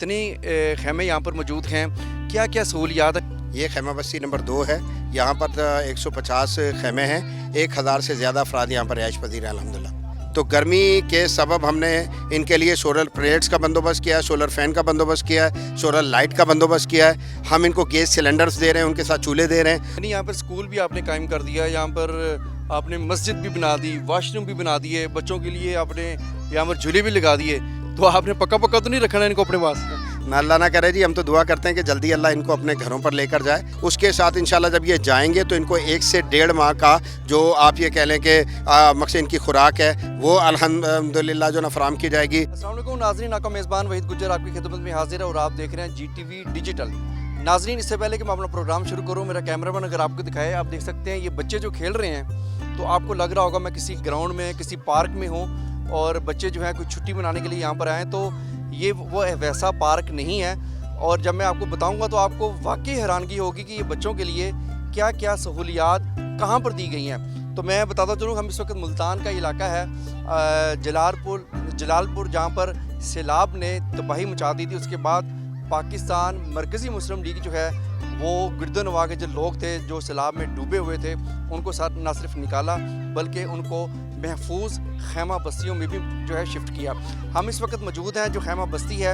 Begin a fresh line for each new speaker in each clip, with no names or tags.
कितने खैमे यहाँ पर मौजूद हैं, क्या क्या सहूलियात है?
ये खैमा बस्ती नंबर 2 है। यहाँ पर 150 खैमे हैं, 1000 से ज़्यादा अफराद यहाँ पर रिहाइश पजीर हैं अल्हम्दुलिल्लाह। तो गर्मी के सबब हमने इनके लिए सोलर प्लेट्स का बंदोबस्त किया है, सोलर फ़ैन का बंदोबस्त किया है, सोलर लाइट का बंदोबस्त किया है। हम इनको गैस सिलेंडर्स दे रहे हैं, उनके साथ चूल्हे दे रहे हैं।
यानी यहाँ पर स्कूल भी आपने कायम कर दिया, यहाँ पर आपने मस्जिद भी बना दी, वॉशरूम भी बना दिए, बच्चों के लिए आपने यहाँ पर झूले भी लगा दिए। तो आपने पक्का पक्का तो नहीं रखना इनको अपने पास?
ना अल्लाह ना करे जी, हम तो दुआ करते हैं कि जल्दी अल्लाह इनको अपने घरों पर लेकर जाए। उसके साथ इंशाल्लाह जब ये जाएंगे तो इनको 1 से 1.5 माह का जो आप ये कह लें कि मकसद इनकी खुराक है वो अल्हम्दुलिल्लाह जो ना फराम की जाएगी।
अस्सलाम वालेकुम नाज़रीन, आपका मेज़बान वहीद गुज्जर आपकी खिदमत में हाजिर है और आप देख रहे हैं GTV डिजिटल। नाज़रीन, इससे पहले कि मैं अपना प्रोग्राम शुरू करूँ, मेरा कैमरामैन अगर आपको दिखाए, आप देख सकते हैं ये बच्चे जो खेल रहे हैं, तो आपको लग रहा होगा मैं किसी ग्राउंड में, किसी पार्क में हूँ और बच्चे जो हैं कुछ छुट्टी मनाने के लिए यहाँ पर आए। तो ये वो वैसा पार्क नहीं है और जब मैं आपको बताऊंगा तो आपको वाकई हैरानगी होगी कि ये बच्चों के लिए क्या क्या सहूलियात कहाँ पर दी गई हैं। तो मैं बताता चलूँ, हम इस वक्त मुल्तान का इलाका है, जलालपुर, जहाँ पर सैलाब ने तबाही मचा दी थी। उसके बाद पाकिस्तान मरकज़ी मुस्लिम लीग जो है वो गिरदोनवा के जो लोग थे जो सैलाब में डूबे हुए थे उनको साथ न सिर्फ निकाला बल्कि उनको महफूज खैमा बस्तियों में भी जो है शिफ्ट किया। हम इस वक्त मौजूद हैं जो खैमा बस्ती है,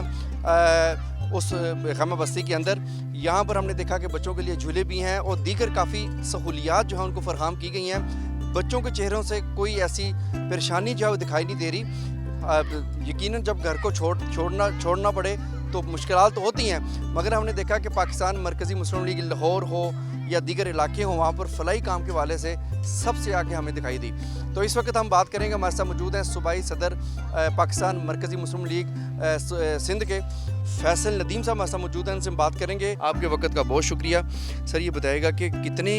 उस खैमा बस्ती के अंदर। यहाँ पर हमने देखा कि बच्चों के लिए झूले भी हैं और दीगर काफ़ी सहूलियात जो हैं उनको फराहम की गई हैं। बच्चों के चेहरों से कोई ऐसी परेशानी जो है वो दिखाई नहीं दे रही। यकीनन जब घर को छोड़ना पड़े तो मुश्किलात तो होती हैं, मगर हमने देखा कि पाकिस्तान मरकज़ी मुस्लिम लीग लाहौर हो या दीगर इलाके हों, वहाँ पर फलाई काम के वाले से सबसे आगे हमें दिखाई दी। तो इस वक्त हम बात करेंगे, हमारे साथ मौजूद हैं सूबाई सदर पाकिस्तान मरकज़ी मुस्लिम लीग सिंध के फैसल नदीम साहब हमारे साथ मौजूद हैं, उनसे हम बात करेंगे। आपके वक्त का बहुत शुक्रिया। सर, ये बताइएगा कि कितने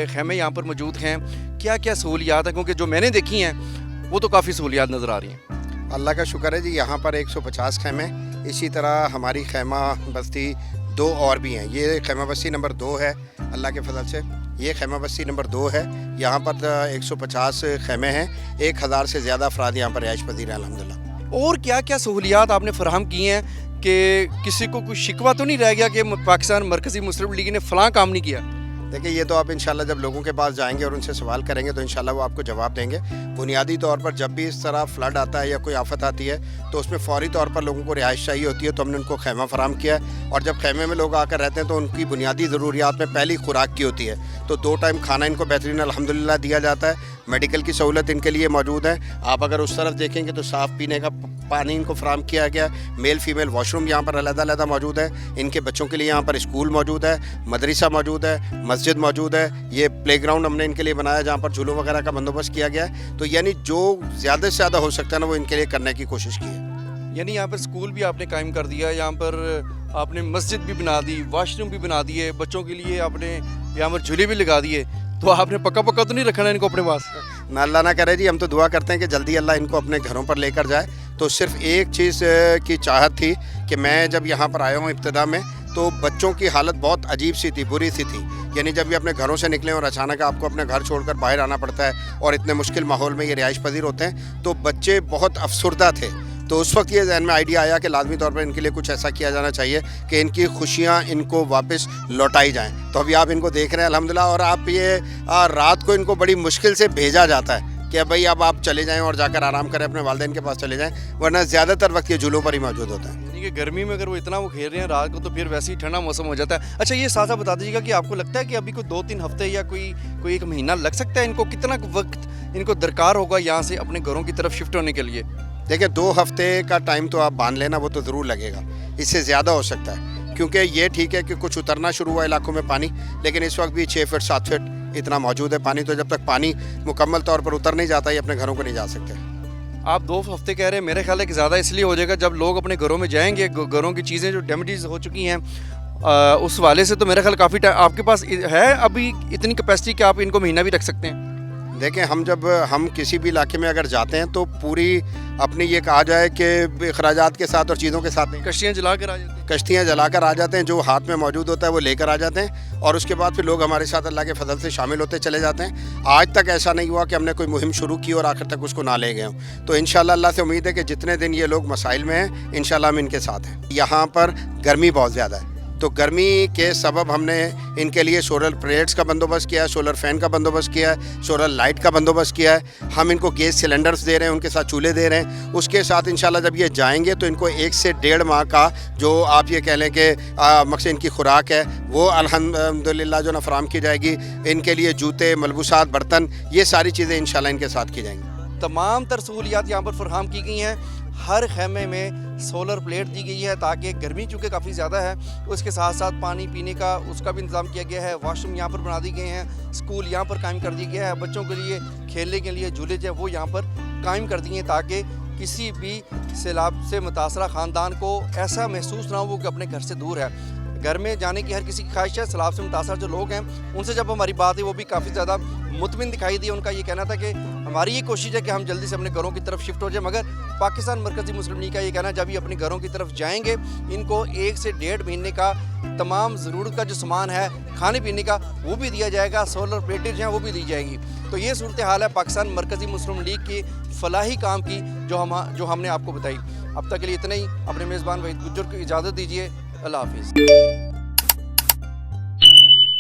खैमे यहाँ पर मौजूद हैं, क्या क्या सहूलियात हैं, क्योंकि जो मैंने देखी हैं वो तो काफ़ी सहूलियात नज़र आ रही हैं।
अल्लाह का शुक्र है जी, यहाँ पर 150 खैमे, इसी तरह हमारी खैमा बस्ती 2 और भी हैं। ये खैमा बस्ती नंबर 2 है अल्लाह के फजल से। ये खैमा बस्ती नंबर 2 है। यहाँ पर 150 खैमे हैं, 1000 से ज़्यादा अफराद यहाँ पर रिहाइश पजीर हैं अल्हम्दुलिल्लाह।
और क्या क्या सहूलियात आपने फराहम की हैं कि किसी को कोई शिकवा तो नहीं रह गया कि पाकिस्तान मरकज़ी मुस्लिम लीग ने फ़लाँ काम नहीं किया?
देखिए, ये तो आप इंशाल्लाह जब लोगों के पास जाएंगे और उनसे सवाल करेंगे तो इंशाल्लाह वो आपको जवाब देंगे। बुनियादी तौर पर जब भी इस तरह फ्लड आता है या कोई आफत आती है तो उसमें फ़ौरी तौर पर लोगों को रिहाइश चाहिए होती है, तो हमने उनको खैमा फराम किया है। और जब खैमे में लोग आकर रहते हैं तो उनकी बुनियादी ज़रूरियात में पहली खुराक की होती है, तो 2 टाइम खाना इनको बेहतरीन अल्हम्दुलिल्लाह दिया जाता है। मेडिकल की सहूलत इनके लिए मौजूद है। आप अगर उस तरफ देखेंगे तो साफ़ पीने का पानी इनको फराम किया गया। मेल फीमेल वॉशरूम यहाँ पर अलग-अलग मौजूद है। इनके बच्चों के लिए यहाँ पर स्कूल मौजूद है, मदरसा मौजूद है, मस्जिद मौजूद है। ये प्लेग्राउंड हमने इनके लिए बनाया जहाँ पर झूलों वगैरह का बंदोबस्त किया गया है। तो यानी जो ज़्यादा से ज़्यादा हो सकता है ना वो इनके लिए करने की कोशिश की है।
यानी यहाँ पर स्कूल भी आपने कायम कर दिया, यहाँ पर आपने मस्जिद भी बना दी, वॉशरूम भी बना दिए, बच्चों के लिए आपने यहाँ पर झूले भी लगा दिए। तो आपने पक्का पक्का तो नहीं रखना इनको अपने पास?
ना अल्लाह ना करे जी, हम तो दुआ करते हैं कि जल्दी अल्लाह इनको अपने घरों पर लेकर जाए। तो सिर्फ एक चीज़ की चाहत थी कि मैं जब यहाँ पर आया हूँ इब्तिदा में तो बच्चों की हालत बहुत अजीब सी थी, बुरी सी थी। यानी जब ये अपने घरों से निकले और अचानक आपको अपने घर छोड़कर बाहर आना पड़ता है और इतने मुश्किल माहौल में ये रिहाइश पजीर होते हैं, तो बच्चे बहुत अफसरदा थे। तो उस वक्त ये जहन में आइडिया आया कि लाजमी तौर पर इनके लिए कुछ ऐसा किया जाना चाहिए कि इनकी खुशियाँ इनको वापस लौटाई जाएँ। तो अभी आप इनको देख रहे हैं अल्हम्दुलिल्लाह, और आप ये रात को इनको बड़ी मुश्किल से भेजा जाता है कि भाई अब आप चले जाएं और जाकर आराम करें, अपने वालिदैन के पास चले जाएं, वरना ज़्यादातर वक्त ये झूलों पर ही मौजूद होता है।
यानी कि गर्मी में अगर वो इतना वो खेल रहे हैं रात को तो फिर वैसे ही ठंडा मौसम हो जाता है। अच्छा, ये साथ साथ बता दीजिएगा कि आपको लगता है कि अभी कोई 2-3 हफ्ते या कोई 1 महीना लग सकता है इनको? कितना वक्त इनको दरकार होगा यहाँ से अपने घरों की तरफ शिफ्ट होने के लिए?
देखिए, 2 हफ्ते का टाइम तो आप बांध लेना, वो तो ज़रूर लगेगा। इससे ज़्यादा हो सकता है, क्योंकि ये ठीक है कि कुछ उतरना शुरू हुआ इलाकों में पानी, लेकिन इस वक्त भी 6 फीट 7 फीट इतना मौजूद है पानी। तो जब तक पानी मुकम्मल तौर पर उतर नहीं जाता, ये अपने घरों को नहीं जा सकते।
आप 2 हफ्ते कह रहे हैं, मेरे ख्याल है कि ज़्यादा इसलिए हो जाएगा जब लोग अपने घरों में जाएंगे, घरों की चीज़ें जो डैमेजेस हो चुकी हैं उस वाले से। तो मेरे ख्याल काफ़ी टाइम आपके पास है अभी इतनी कैपेसिटी कि आप इनको महीना भी रख सकते हैं?
دیکھیں ہم کسی بھی علاقے میں اگر جاتے ہیں تو پوری اپنی یہ کہا جائے کہ اخراجات کے ساتھ اور چیزوں کے ساتھ نہیں،
کشتیاں جلا کر آ جاتے ہیں.
کشتیاں جلا کر آ جاتے ہیں، جو ہاتھ میں موجود ہوتا ہے وہ لے کر آ جاتے ہیں، اور اس کے بعد پھر لوگ ہمارے ساتھ اللہ کے فضل سے شامل ہوتے چلے جاتے ہیں. آج تک ایسا نہیں ہوا کہ ہم نے کوئی مہم شروع کی اور آخر تک اس کو نہ لے گئے ہوں. تو انشاءاللہ اللہ سے امید ہے کہ جتنے دن یہ لوگ مسائل میں ہیں انشاءاللہ ہم ان کے ساتھ ہیں. یہاں پر گرمی بہت زیادہ ہے، تو گرمی کے سبب ہم نے ان کے لیے سولر پلیٹس کا بندوبست کیا ہے، سولر فین کا بندوبست کیا ہے، سولر لائٹ کا بندوبست کیا ہے. ہم ان کو گیس سلنڈرز دے رہے ہیں، ان کے ساتھ چولہے دے رہے ہیں. اس کے ساتھ انشاءاللہ جب یہ جائیں گے تو ان کو 1 سے 1.5 ماہ کا جو آپ یہ کہہ لیں کہ مقصد ان کی خوراک ہے وہ الحمدللہ جو نا فراہم کی جائے گی. ان کے لیے جوتے، ملبوسات، برتن، یہ ساری چیزیں انشاءاللہ ان کے ساتھ کی جائیں گی.
تمام تر سہولیات یہاں پر فراہم کی گئی ہیں. ہر خیمے میں سولر پلیٹ دی گئی ہے تاکہ گرمی چونکہ کافی زیادہ ہے، اس کے ساتھ ساتھ پانی پینے کا اس کا بھی انتظام کیا گیا ہے. واش روم یہاں پر بنا دی گئے ہیں، اسکول یہاں پر قائم کر دیا گیا ہے، بچوں کے لیے کھیلنے کے لیے جھولے جو وہ یہاں پر قائم کر دیے ہیں تاکہ کسی بھی سیلاب سے متاثرہ خاندان کو ایسا محسوس نہ ہو کہ اپنے گھر سے دور ہے. گھر میں جانے کی ہر کسی کی خواہش ہے. سیلاب سے متاثر جو لوگ ہیں ان سے جب ہماری بات ہے وہ بھی کافی زیادہ مطمئن دکھائی دی. ان کا یہ کہنا تھا کہ ہماری یہ کوشش ہے کہ ہم جلدی سے اپنے گھروں کی طرف شفٹ ہو جائیں، مگر پاکستان مرکزی مسلم لیگ کا یہ کہنا ہے جب یہ اپنے گھروں کی طرف جائیں گے ان کو 1 سے 1.5 مہینے کا تمام ضرورت کا جو سامان ہے کھانے پینے کا وہ بھی دیا جائے گا، سولر پلیٹیں جو ہیں وہ بھی دی جائیں گی. تو یہ صورتحال ہے پاکستان مرکزی مسلم لیگ کی فلاحی کام کی جو ہم نے آپ کو بتائی. اب تک کے لیے اتنا ہی. اپنے میزبان وحید گجر کو اجازت دیجیے. اللہ حافظ.